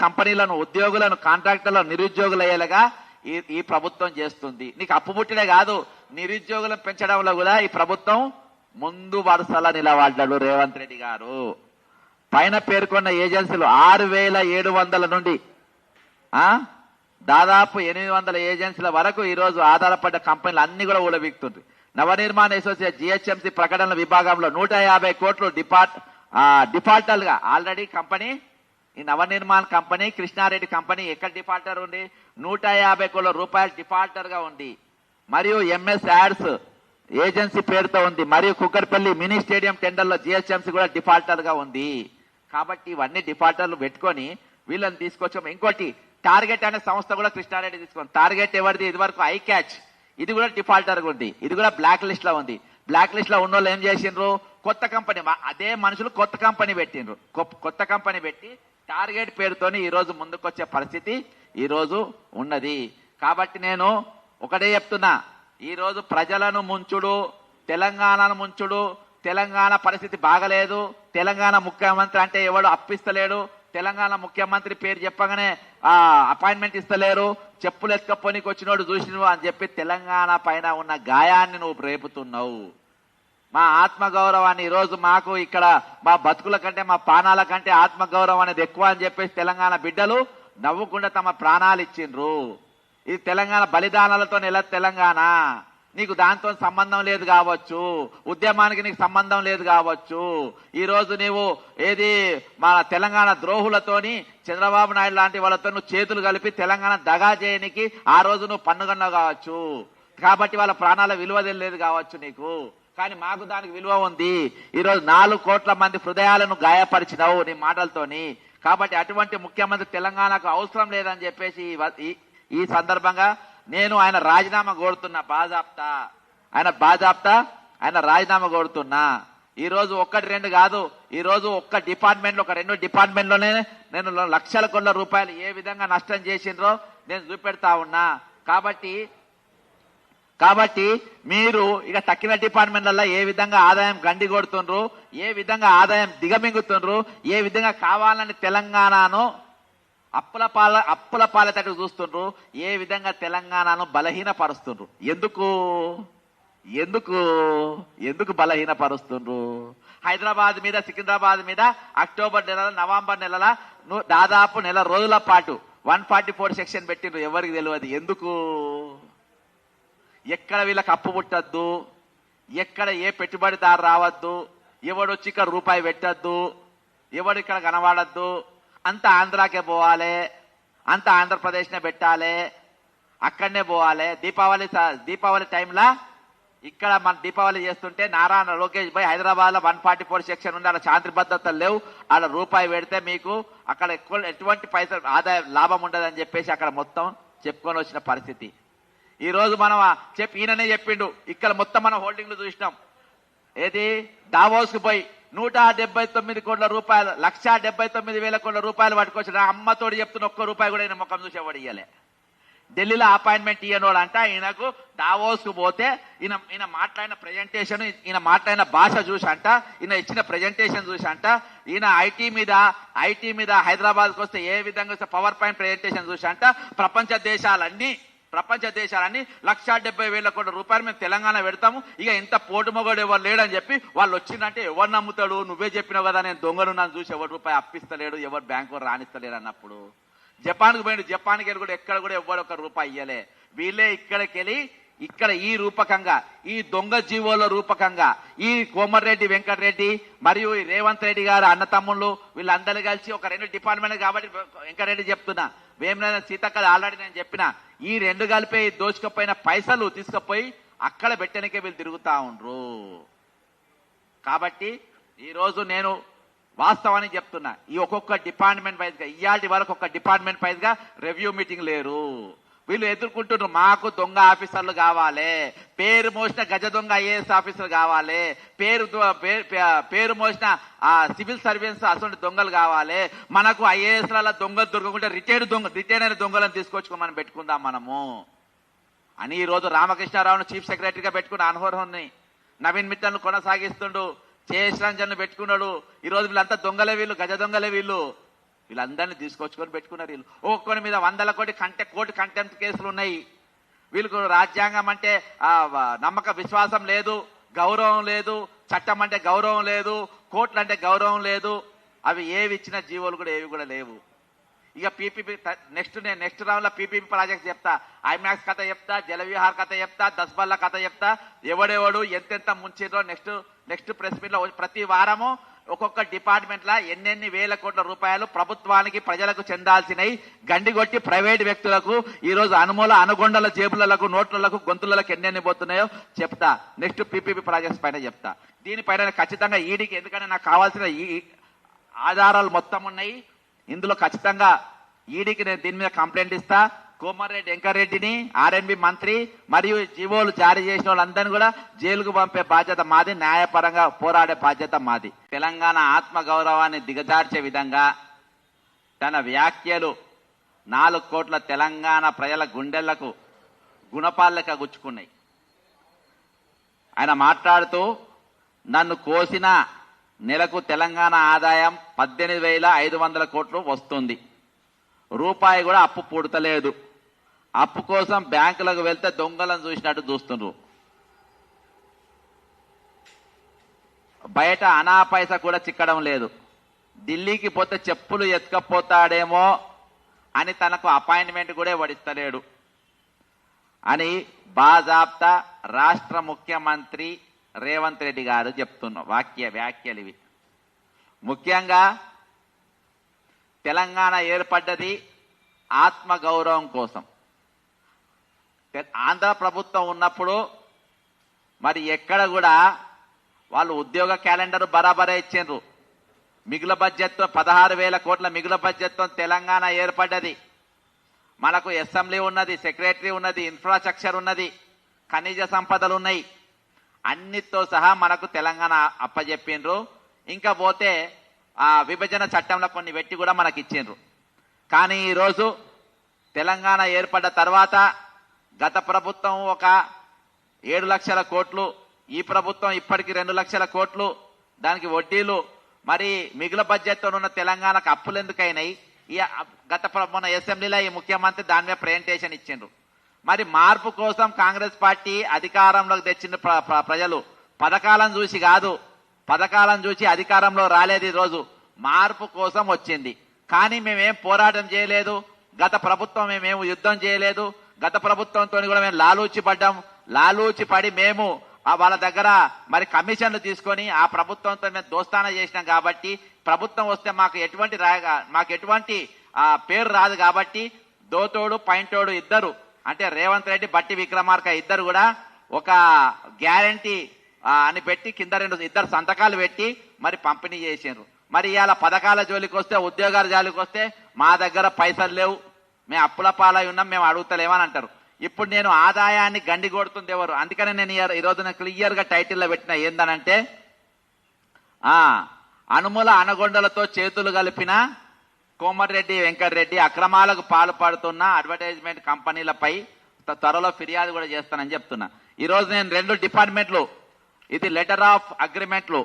కంపెనీలను, ఉద్యోగులను, కాంట్రాక్టర్లను నిరుద్యోగులు అయ్యేలాగా ఈ ప్రభుత్వం చేస్తుంది. నీకు అప్పు పుట్టినే కాదు, నిరుద్యోగులను పెంచడంలో కూడా ఈ ప్రభుత్వం ముందు వరుసలో నిలబడ్డాడు రేవంత్ రెడ్డి గారు. పైన పేర్కొన్న ఏజెన్సీలు 6,700 నుండి దాదాపు 800 ఏజెన్సీల వరకు ఈరోజు ఆధారపడ్డ కంపెనీలు అన్ని కూడా ఊడబీక్తుంది. నవనిర్మాణ అసోసియేషన్ జిహెచ్ఎంసీ ప్రకటనల విభాగంలో 150 కోట్లు డిఫాల్టర్ గా ఆల్రెడీ కంపెనీ, ఈ నవనిర్మాణ కంపెనీ, కృష్ణారెడ్డి కంపెనీ ఎక్కడ డిఫాల్టర్ ఉంది? 150 కోట్ల రూపాయలు డిఫాల్టర్ గా ఉంది. మరియు ఎంఎస్ యాడ్స్ ఏజెన్సీ పేరుతో ఉంది. మరియు కుక్కర్పల్లి మినీ స్టేడియం టెండర్లో జిహెచ్ఎంసీ కూడా డిఫాల్టర్ గా ఉంది. కాబట్టి ఇవన్నీ డిఫాల్టర్లు పెట్టుకొని వీళ్ళని తీసుకొచ్చాము. ఇంకోటి టార్గెట్ అనే సంస్థ కూడా కృష్ణారెడ్డి తీసుకుంది. టార్గెట్ ఎవరిది? ఇది వరకు ఐ క్యాచ్, ఇది కూడా డిఫాల్టర్ గా ఉంది. ఇది కూడా బ్లాక్ లిస్ట్ లో ఉంది. బ్లాక్ లిస్ట్ లో ఉన్న వాళ్ళు ఏం చేసిండ్రు? కొత్త కంపెనీ, అదే మనుషులు కొత్త కంపెనీ పెట్టిండ్రు. కొత్త కంపెనీ పెట్టి టార్గెట్ పేరుతోని ఈ రోజు ముందుకొచ్చే పరిస్థితి ఈ రోజు ఉన్నది. కాబట్టి నేను ఒకటే చెప్తున్నా, ఈ రోజు ప్రజలను ముంచుడు, తెలంగాణను ముంచుడు, తెలంగాణ పరిస్థితి బాగలేదు, తెలంగాణ ముఖ్యమంత్రి అంటే ఎవడు అప్పిస్తలేడు, తెలంగాణ ముఖ్యమంత్రి పేరు చెప్పగానే అపాయింట్మెంట్ ఇస్తలేరు, చెప్పులు ఎత్తుకపోనికి వచ్చినోడు చూసినవు అని చెప్పి తెలంగాణ పైన ఉన్న గాయాన్ని నువ్వు రేపుతున్నావు. మా ఆత్మగౌరవాన్ని ఈరోజు మాకు ఇక్కడ మా బతుకుల కంటే, మా ప్రాణాల కంటే ఆత్మగౌరవం అనేది ఎక్కువ అని చెప్పేసి తెలంగాణ బిడ్డలు నవ్వుకుండా తమ ప్రాణాలు ఇచ్చిండ్రు. ఇది తెలంగాణ బలిదానాలతో నెల తెలంగాణ. నీకు దాంతో సంబంధం లేదు కావచ్చు, ఉద్యమానికి నీకు సంబంధం లేదు కావచ్చు. ఈ రోజు నీవు ఏది మన తెలంగాణ ద్రోహులతోని, చంద్రబాబు నాయుడు లాంటి వాళ్ళతో నువ్వు చేతులు కలిపి తెలంగాణ దగా చేయనికి ఆ రోజు నువ్వు పన్నుగన్నావు కావచ్చు. కాబట్టి వాళ్ళ ప్రాణాల విలువ తెలియదు కావచ్చు నీకు, కానీ మాకు దానికి విలువ ఉంది. ఈరోజు 4 కోట్ల మంది హృదయాలను గాయపరిచినావు నీ మాటలతోని. కాబట్టి అటువంటి ముఖ్యమంత్రి తెలంగాణకు అవసరం లేదని చెప్పేసి ఈ సందర్భంగా నేను ఆయన రాజీనామా కోరుతున్నా. ఆయన రాజీనామా కోరుతున్నా. ఈ రోజు 1-2 కాదు, ఈ రోజు ఒక్క డిపార్ట్మెంట్ లో, ఒక 2 డిపార్ట్మెంట్ లోనే నేను లక్షల కోట్ల రూపాయలు ఏ విధంగా నష్టం చేసిండ్రో నేను చూపెడతా ఉన్నా. కాబట్టి మీరు ఇక తక్కిన డిపార్ట్మెంట్లలో ఏ విధంగా ఆదాయం గండి కొడుతుండ్రు, ఏ విధంగా ఆదాయం దిగమింగుతుండ్రు, ఏ విధంగా కావాలని తెలంగాణను అప్పుల పాలతట్టు చూస్తుండ్రు, ఏ విధంగా తెలంగాణను బలహీనపరుస్తుండ్రు. ఎందుకు బలహీనపరుస్తుండ్రు? హైదరాబాద్ మీద, సికింద్రాబాద్ మీద అక్టోబర్ నెల, నవంబర్ నెలల దాదాపు నెల రోజుల పాటు 144 సెక్షన్ పెట్టిండ్రు. ఎవరికి తెలియదు ఎందుకు? ఎక్కడ వీళ్ళకి అప్పు పుట్టద్దు, ఎక్కడ ఏ పెట్టుబడిదారు రావద్దు, ఎవడొచ్చి ఇక్కడ రూపాయి పెట్టద్దు, ఎవడు ఇక్కడ కనబడద్దు, అంత ఆంధ్రాకే పోవాలి, అంత ఆంధ్రప్రదేశ్నే పెట్టాలి, అక్కడనే పోవాలి. దీపావళి టైంలో ఇక్కడ మన దీపావళి చేస్తుంటే నారాయణ లోకేష్ భాయ్ హైదరాబాద్ లో 144 సెక్షన్ ఉంది, అక్కడ శాంతి భద్రతలు లేవు, ఆడ రూపాయి పెడితే మీకు అక్కడ ఎటువంటి పైసలు ఆదాయం లాభం ఉండదని చెప్పేసి అక్కడ మొత్తం చెప్పుకొని వచ్చిన పరిస్థితి. ఈ రోజు మనం ఈయననే చెప్పిండు, ఇక్కడ మొత్తం మనం హోల్డింగ్లు చూసినాం. ఏది దావోస్ కు పోయి 179 కోట్ల రూపాయలు, 1,79,000 కోట్ల రూపాయలు పట్టుకొచ్చిన అమ్మతోడు చెప్తున్న ఒక్క రూపాయి కూడా ఈయన ముఖం చూసి ఎవడు ఇయ్యలే. ఢిల్లీలో అపాయింట్మెంట్ ఇయ్యనోడు అంట, ఈయనకు దావోస్ కు పోతే ఈయన మాట్లాడిన ప్రెజెంటేషన్, ఈయన మాట్లాడిన భాష చూసి అంట, ఈయన ఇచ్చిన ప్రెజెంటేషన్ చూసి అంట, ఈయన ఐటీ మీద హైదరాబాద్ కు వస్తే ఏ విధంగా పవర్ పాయింట్ ప్రెజెంటేషన్ చూసి అంట, ప్రపంచ దేశాలన్నీ 1,70,000 కోట్ల రూపాయలు మేము తెలంగాణ పెడతాము, ఇక ఇంత పోటు మొగడు ఎవరు లేడని చెప్పి వాళ్ళు వచ్చిందంటే ఎవరు నమ్ముతాడు? నువ్వే చెప్పినావు కదా నేను దొంగలు నన్ను చూసి ఎవరు రూపాయి అప్పిస్తలేడు, ఎవరు బ్యాంకు రాణిస్తలేడు అన్నప్పుడు. జపాన్కు పోయిండు, జపాన్కి వెళ్ళి కూడా ఎక్కడ కూడా ఎవరు 1 రూపాయి ఇయ్యలే. వీళ్ళే ఇక్కడికి వెళ్ళి ఇక్కడ ఈ రూపకంగా, ఈ దొంగ జీవోల రూపకంగా ఈ కోమటిరెడ్డి వెంకటరెడ్డి మరియు ఈ రేవంత్ రెడ్డి గారు అన్నతమ్ముళ్ళు వీళ్ళందరూ కలిసి ఒక 2 డిపార్ట్మెంట్ కాబట్టి వెంకటరెడ్డి చెప్తున్నా, వేమిరెడ్డి సీతక్క ఆల్రెడీ నేను చెప్పిన, ఈ 2 కలిపి దోచుకపోయిన పైసలు తీసుకుపోయి అక్కడ పెట్టడానికే వీళ్ళు తిరుగుతా ఉండ్రు. కాబట్టి ఈ రోజు నేను వాస్తవానికి చెప్తున్నా, ఈ ఒక్కొక్క డిపార్ట్మెంట్ వైజ్ గా ఇయాటి వరకు ఒక డిపార్ట్మెంట్ వైజ్ గా రివ్యూ మీటింగ్ లేరు. వీళ్ళు ఎదుర్కొంటున్నారు, మాకు దొంగ ఆఫీసర్లు కావాలి, పేరు మోసిన గజ దొంగ ఐఏఎస్ ఆఫీసర్లు కావాలి, పేరు మోసిన సివిల్ సర్వీస్ అసలు దొంగలు కావాలి, మనకు ఐఏఎస్ ల దొంగలు దొరకకుండా రిటైర్ అయిన దొంగలను తీసుకొచ్చుకోమని పెట్టుకుందాం మనము అని ఈ రోజు రామకృష్ణారావును చీఫ్ సెక్రటరీగా పెట్టుకున్న అన్హోర్ని, నవీన్ మిత్తల్ను కొనసాగిస్తుండు, జయేష్ రంజన్ ను పెట్టుకున్నాడు. ఈ రోజు వీళ్ళంతా దొంగలే, వీళ్ళు గజ దొంగలే వీళ్ళు. వీళ్ళందరినీ తీసుకొచ్చుకొని పెట్టుకున్నారు. వీళ్ళు ఒక్కొక్కరి మీద 100 కోటి కంటెంప్ట్ కేసులు ఉన్నాయి. వీళ్ళకు రాజ్యాంగం అంటే నమ్మక విశ్వాసం లేదు, గౌరవం లేదు, చట్టం అంటే గౌరవం లేదు, కోర్టులు అంటే గౌరవం లేదు. అవి ఏవి ఇచ్చిన జీవోలు కూడా ఏవి కూడా లేవు. ఇక పీపీపీ నెక్స్ట్ రౌండ్ లో పీపీపీ ప్రాజెక్ట్ చెప్తా, ఐమాక్స్ కథ చెప్తా, జలవిహార్ కథ చెప్తా, దస్బల్లా కథ చెప్తా, ఎవడెవడు ఎంతెంత ముంచిరో నెక్స్ట్ ప్రెస్ మీట్ లో ప్రతి వారము ఒక్కొక్క డిపార్ట్మెంట్ లా ఎన్నెన్ని వేల కోట్ల రూపాయలు ప్రభుత్వానికి ప్రజలకు చెందాల్సినవి గండిగొట్టి ప్రైవేట్ వ్యక్తులకు ఈ రోజు అనుగొండల జేబులకు నోట్లకు గొంతులకు ఎన్నెన్ని పోతున్నాయో చెప్తా. నెక్స్ట్ పీపీపీ ప్రాజెక్ట్స్ పైన చెప్తా. దీనిపైన ఖచ్చితంగా ఈడీకి, ఎందుకంటే నాకు కావాల్సిన ఈ ఆధారాలు మొత్తం ఉన్నాయి. ఇందులో ఖచ్చితంగా ఈడీకి నేను దీని మీద కంప్లైంట్ ఇస్తా. కోమరెడ్డి వెంకరెడ్డిని, ఆర్ఎన్బి మంత్రి మరియు జీవోలు జారీ చేసిన వాళ్ళందరినీ కూడా జైలుకు పంపే బాధ్యత మాది, న్యాయపరంగా పోరాడే బాధ్యత మాది. తెలంగాణ ఆత్మగౌరవాన్ని దిగజార్చే విధంగా తన వ్యాఖ్యలు 4 కోట్ల తెలంగాణ ప్రజల గుండెలకు గుణపాలక గుచ్చుకున్నాయి. ఆయన మాట్లాడుతూ నన్ను కోసిన నెలకు తెలంగాణ ఆదాయం 18,500 కోట్లు వస్తుంది, రూపాయి కూడా అప్పు పుడతలేదు, అప్పు కోసం బ్యాంకులకు వెళ్తే దొంగలను చూసినట్టు చూస్తుండ్రు, బయట అనా పైసా కూడా చిక్కడం లేదు, ఢిల్లీకి పోతే చెప్పులు ఎత్తుకపోతాడేమో అని తనకు అపాయింట్మెంట్ కూడా వడిస్తలేడు అని బాజాప్తా రాష్ట్ర ముఖ్యమంత్రి రేవంత్ రెడ్డి గారు చెప్తున్న వ్యాఖ్యలు ఇవి. ముఖ్యంగా తెలంగాణ ఏర్పడ్డది ఆత్మగౌరవం కోసం. ఆంధ్ర ప్రభుత్వం ఉన్నప్పుడు మరి ఎక్కడ కూడా వాళ్ళు ఉద్యోగ క్యాలెండర్ బరాబరే ఇచ్చిండ్రు. మిగులు బడ్జెట్తో 16,000 కోట్ల మిగులు బడ్జెట్తో తెలంగాణ ఏర్పడ్డది. మనకు అసెంబ్లీ ఉన్నది, సెక్రటరీ ఉన్నది, ఇన్ఫ్రాస్ట్రక్చర్ ఉన్నది, ఖనిజ సంపదలు ఉన్నాయి. అన్నిటితో సహా మనకు తెలంగాణ అప్పచెప్పిండ్రు. ఇంకా పోతే ఆ విభజన చట్టంలో కొన్ని పెట్టి కూడా మనకి ఇచ్చిండ్రు. కానీ ఈరోజు తెలంగాణ ఏర్పడ్డ తర్వాత గత ప్రభుత్వం ఒక 7 లక్షల కోట్లు, ఈ ప్రభుత్వం ఇప్పటికి 2 లక్షల కోట్లు, దానికి వడ్డీలు, మరి మిగులు బడ్జెట్తో ఉన్న తెలంగాణకు అప్పులు ఎందుకైనాయి? ఈ మొన్న అసెంబ్లీలో ఈ ముఖ్యమంత్రి దాని మీద ప్రెజెంటేషన్ ఇచ్చిండ్రు. మరి మార్పు కోసం కాంగ్రెస్ పార్టీ అధికారంలోకి తెచ్చిన ప్రజలు పథకాలను చూసి కాదు, పథకాలను చూసి అధికారంలో రాలేదు. ఈరోజు మార్పు కోసం వచ్చింది. కానీ మేమేం పోరాటం చేయలేదు, గత ప్రభుత్వం మేమేం యుద్ధం చేయలేదు, గత ప్రభుత్వంతో కూడా మేము లాలూచి పడి మేము వాళ్ళ దగ్గర మరి కమిషన్లు తీసుకొని ఆ ప్రభుత్వంతో మేము దోస్తానా చేసినాం. కాబట్టి ప్రభుత్వం వస్తే మాకు ఎటువంటి పేరు రాదు. కాబట్టి దోతోడు పైంటోడు ఇద్దరు, అంటే రేవంత్ రెడ్డి, బట్టి విక్రమార్క ఇద్దరు కూడా ఒక గ్యారంటీ అని పెట్టి కింద ఇద్దరు సంతకాలు పెట్టి మరి పంపిణీ చేసారు. మరి ఇవాళ పథకాల జోలికి వస్తే, ఉద్యోగాల జోలికి వస్తే మా దగ్గర పైసలు లేవు, మేము అప్పుల పాలై ఉన్నాం, మేము అడుగుతలేమని అంటారు. ఇప్పుడు నేను ఆదాయాన్ని గండి కొడుతుంది ఎవరు? అందుకనే నేను ఈరోజు క్లియర్ గా టైటిల్లో పెట్టిన ఏందనంటే, అనుగొండలతో చేతులు కలిపిన కోమటిరెడ్డి వెంకటరెడ్డి అక్రమాలకు పాల్పడుతున్న అడ్వర్టైజ్మెంట్ కంపెనీలపై త్వరలో ఫిర్యాదు కూడా చేస్తానని చెప్తున్నా. ఈరోజు నేను 2 డిపార్ట్మెంట్లు, ఇది లెటర్ ఆఫ్ అగ్రిమెంట్లు